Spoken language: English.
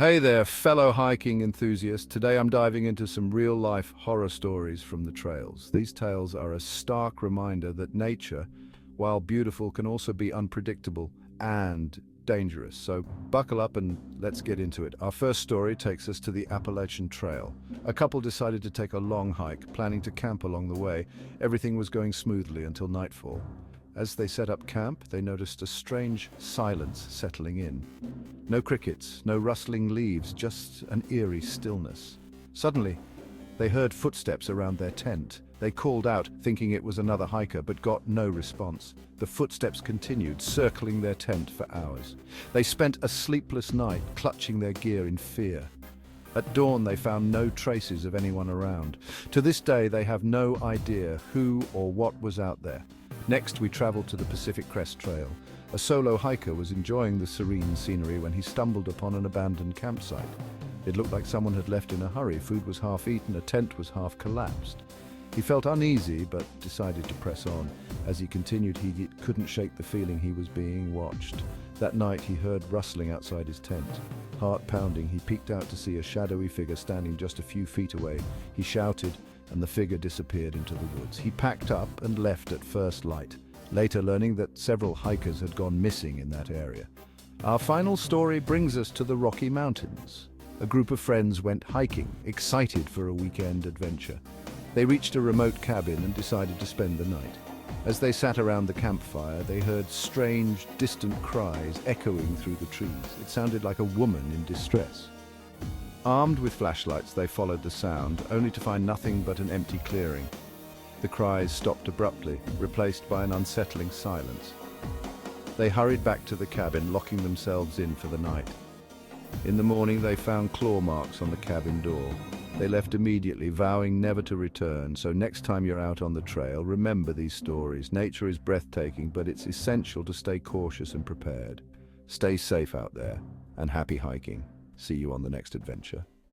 Hey there, fellow hiking enthusiasts. Today I'm diving into some real-life horror stories from the trails. These tales are a stark reminder that nature, while beautiful, can also be unpredictable and dangerous. So buckle up and let's get into it. Our first story takes us to the Appalachian Trail. A couple decided to take a long hike, planning to camp along the way. Everything was going smoothly until nightfall. As they set up camp, they noticed a strange silence settling in. No crickets, no rustling leaves, just an eerie stillness. Suddenly, they heard footsteps around their tent. They called out, thinking it was another hiker, but got no response. The footsteps continued, circling their tent for hours. They spent a sleepless night, clutching their gear in fear. At dawn, they found no traces of anyone around. To this day, they have no idea who or what was out there. Next, we traveled to the Pacific Crest Trail. A solo hiker was enjoying the serene scenery when he stumbled upon an abandoned campsite. It looked like someone had left in a hurry. Food was half eaten, a tent was half collapsed. He felt uneasy, but decided to press on. As he continued, he couldn't shake the feeling he was being watched. That night, he heard rustling outside his tent. Heart pounding, he peeked out to see a shadowy figure standing just a few feet away. He shouted, and the figure disappeared into the woods. He packed up and left at first light, later learning that several hikers had gone missing in that area. Our final story brings us to the Rocky Mountains. A group of friends went hiking, excited for a weekend adventure. They reached a remote cabin and decided to spend the night. As they sat around the campfire, they heard strange, distant cries echoing through the trees. It sounded like a woman in distress. Armed with flashlights, they followed the sound, only to find nothing but an empty clearing. The cries stopped abruptly, replaced by an unsettling silence. They hurried back to the cabin, locking themselves in for the night. In the morning, they found claw marks on the cabin door. They left immediately, vowing never to return. So next time you're out on the trail, remember these stories. Nature is breathtaking, but it's essential to stay cautious and prepared. Stay safe out there, and happy hiking. See you on the next adventure.